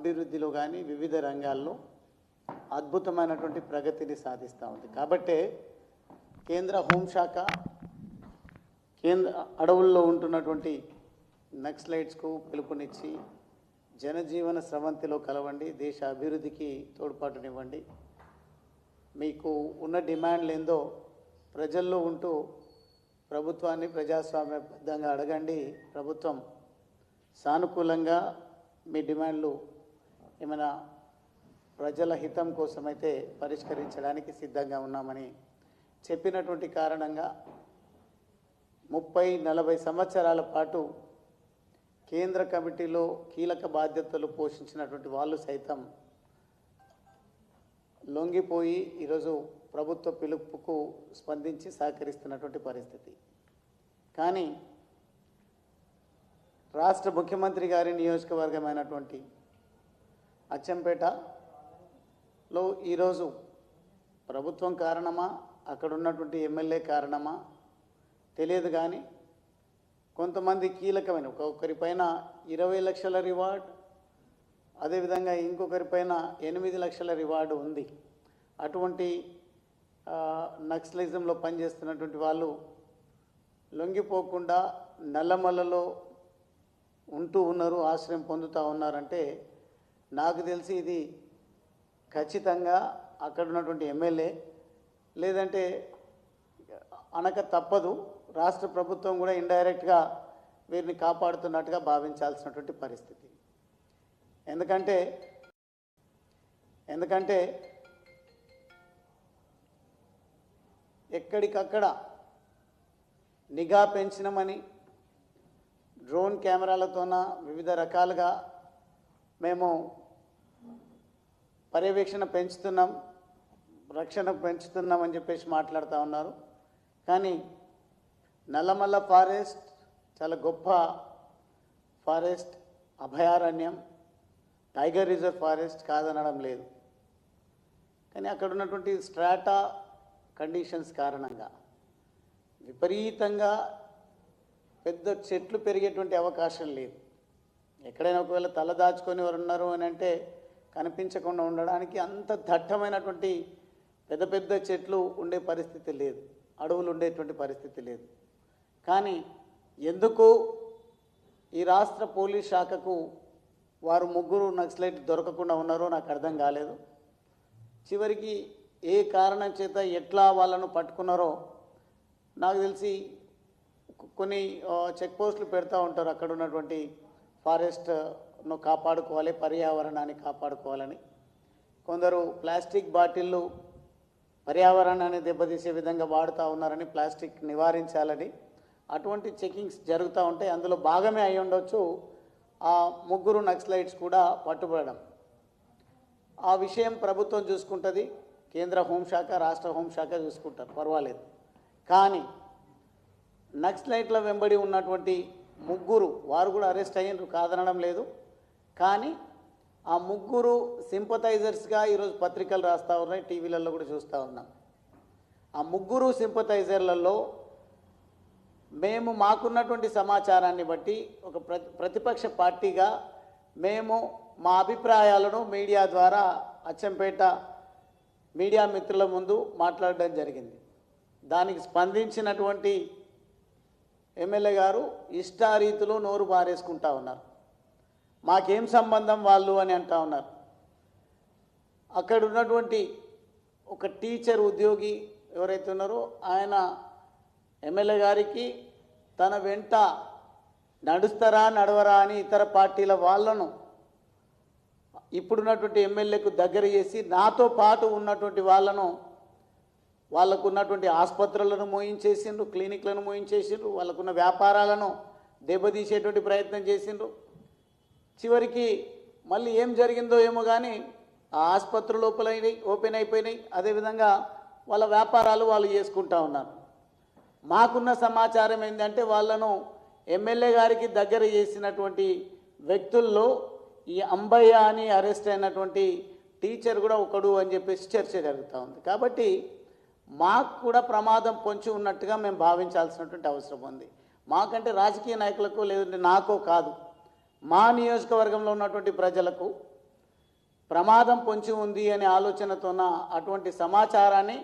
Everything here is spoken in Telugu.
అభివృద్ధిలో కానీ వివిధ రంగాల్లో అద్భుతమైనటువంటి ప్రగతిని సాధిస్తూ ఉంది. కాబట్టే కేంద్ర హోంశాఖ అడవుల్లో ఉంటున్నటువంటి నక్సలైట్స్కు పిలుపునిచ్చి జనజీవన స్రవంతిలో కలవండి, దేశ అభివృద్ధికి తోడ్పాటునివ్వండి, మీకు ఉన్న డిమాండ్లు ఏందో ప్రజల్లో ఉంటూ ప్రభుత్వాన్ని ప్రజాస్వామ్యబద్ధంగా అడగండి, ప్రభుత్వం సానుకూలంగా మీ డిమాండ్లు ఏమైనా ప్రజల హితం కోసమైతే పరిష్కరించడానికి సిద్ధంగా ఉన్నామని చెప్పినటువంటి కారణంగా 30-40 సంవత్సరాల పాటు కేంద్ర కమిటీలో కీలక బాధ్యతలు పోషించినటువంటి వాళ్ళు సైతం లొంగిపోయి ఈరోజు ప్రభుత్వ పిలుపుకు స్పందించి సహకరిస్తున్నటువంటి పరిస్థితి. కానీ రాష్ట్ర ముఖ్యమంత్రి గారి నియోజకవర్గమైనటువంటి అచ్చంపేటలో ఈరోజు ప్రభుత్వం కారణమా, అక్కడ ఉన్నటువంటి ఎమ్మెల్యే కారణమా తెలియదు, కానీ కొంతమంది కీలకమైన ఒక్కొక్కరిపైన 20 లక్షల రివార్డ్, అదేవిధంగా ఇంకొకరిపైన 8 లక్షల రివార్డు ఉంది. అటువంటి నక్సలిజంలో పనిచేస్తున్నటువంటి వాళ్ళు లొంగిపోకుండా నల్లమల్లలో ఉంటూ ఉన్నారు, ఆశ్రయం పొందుతూ ఉన్నారంటే నాకు తెలిసి ఇది ఖచ్చితంగా అక్కడ ఉన్నటువంటి ఎమ్మెల్యే లేదంటే అనక తప్పదు, రాష్ట్ర ప్రభుత్వం కూడా ఇండైరెక్ట్గా వీరిని కాపాడుతున్నట్టుగా భావించాల్సినటువంటి పరిస్థితి. ఎందుకంటే ఎక్కడికక్కడ నిఘా పెంచినమని డ్రోన్ కెమెరాలతోన వివిధ రకాలుగా మేము పర్యవేక్షణ పెంచుతున్నాం, రక్షణ పెంచుతున్నామని చెప్పేసి మాట్లాడుతూ ఉన్నారు. కానీ నల్లమల్ల ఫారెస్ట్ చాలా గొప్ప ఫారెస్ట్, అభయారణ్యం, టైగర్ రిజర్వ్ ఫారెస్ట్ కాదనడం లేదు. కానీ అక్కడ ఉన్నటువంటి స్ట్రాటా కండిషన్స్ కారణంగా విపరీతంగా పెద్ద చెట్లు పెరిగేటువంటి అవకాశం లేదు. ఎక్కడైనా ఒకవేళ తల దాచుకొని ఎవరు ఉన్నారు అని అంటే కనిపించకుండా ఉండడానికి అంత దట్టమైనటువంటి పెద్ద పెద్ద చెట్లు ఉండే పరిస్థితి లేదు, అడవులు ఉండేటువంటి పరిస్థితి లేదు. కానీ ఎందుకు ఈ రాష్ట్ర పోలీస్ శాఖకు వారు 3 నక్సలైట్ దొరకకుండా ఉన్నారో నాకు అర్థం కాలేదు. చివరికి ఏ కారణం చేత ఎట్లా వాళ్ళను పట్టుకున్నారో నాకు తెలిసి కొన్ని చెక్ పోస్టులు పెడతా ఉంటారు, అక్కడ ఉన్నటువంటి ఫారెస్ట్ను కాపాడుకోవాలి, పర్యావరణాన్ని కాపాడుకోవాలని. కొందరు ప్లాస్టిక్ బాటిళ్ళు పర్యావరణాన్ని దెబ్బతీసే విధంగా వాడుతూ ఉన్నారని, ప్లాస్టిక్ నివారించాలని అటువంటి చెకింగ్స్ జరుగుతూ ఉంటాయి. అందులో భాగమే అయి ఉండొచ్చు ఆ 3 నక్సలైట్స్ కూడా పట్టుబడడం. ఆ విషయం ప్రభుత్వం చూసుకుంటుంది, కేంద్ర హోంశాఖ, రాష్ట్ర హోంశాఖ చూసుకుంటారు, పర్వాలేదు. కానీ నక్సలైట్ల వెంబడి ఉన్నటువంటి 3 వారు కూడా అరెస్ట్ అయ్యారు, కాదనడం లేదు. కానీ ఆ 3 సింపథైజర్స్గా ఈరోజు పత్రికలు రాస్తూ ఉన్నాయి, టీవీలలో కూడా చూస్తూ ఉన్నాం. ఆ 3 సింపథైజర్లలో మేము మాకున్నటువంటి సమాచారాన్ని బట్టి ఒక ప్రతిపక్ష పార్టీగా మేము మా అభిప్రాయాలను మీడియా ద్వారా అచ్చంపేట మీడియా మిత్రుల ముందు మాట్లాడడం జరిగింది. దానికి స్పందించినటువంటి ఎమ్మెల్యే గారు ఇష్టారీతిలో నోరు బారేసుకుంటా ఉన్నారు. మాకేం సంబంధం వాళ్ళు అని అంటా ఉన్నారు. అక్కడ ఉన్నటువంటి ఒక టీచర్ ఉద్యోగి ఎవరైతే ఉన్నారో ఆయన ఎమ్మెల్యే గారికి తన వెంట నడుస్తారా నడవరా అని ఇతర పార్టీల వాళ్ళను ఇప్పుడున్నటువంటి ఎమ్మెల్యేకు దగ్గర చేసి నాతో పాటు ఉన్నటువంటి వాళ్ళను వాళ్ళకు ఉన్నటువంటి ఆసుపత్రులను మోయించేసిండ్రు, క్లినిక్లను మోయించేసిండ్రు, వాళ్ళకున్న వ్యాపారాలను దెబ్బతీసేటువంటి ప్రయత్నం చేసిండ్రు. చివరికి మళ్ళీ ఏం జరిగిందో ఏమో కానీ ఆ ఆసుపత్రులు ఓపెన్ అయిపోయినాయి, అదేవిధంగా వాళ్ళ వ్యాపారాలు వాళ్ళు చేసుకుంటూ ఉన్నారు. మాకున్న సమాచారం ఏంటంటే వాళ్ళను ఎమ్మెల్యే గారికి దగ్గర చేసినటువంటి వ్యక్తుల్లో ఈ అంబయ్య అని అరెస్ట్ అయినటువంటి టీచర్ కూడా ఒకడు అని చెప్పేసి చర్చ జరుగుతూ ఉంది. కాబట్టి మాకు కూడా ప్రమాదం పొంచి ఉన్నట్టుగా మేము భావించాల్సినటువంటి అవసరం ఉంది. మాకంటే రాజకీయ నాయకులకు లేదంటే నాకో కాదు, మా నియోజకవర్గంలో ఉన్నటువంటి ప్రజలకు ప్రమాదం పొంచి ఉంది అనే ఆలోచనతోన అటువంటి సమాచారాన్ని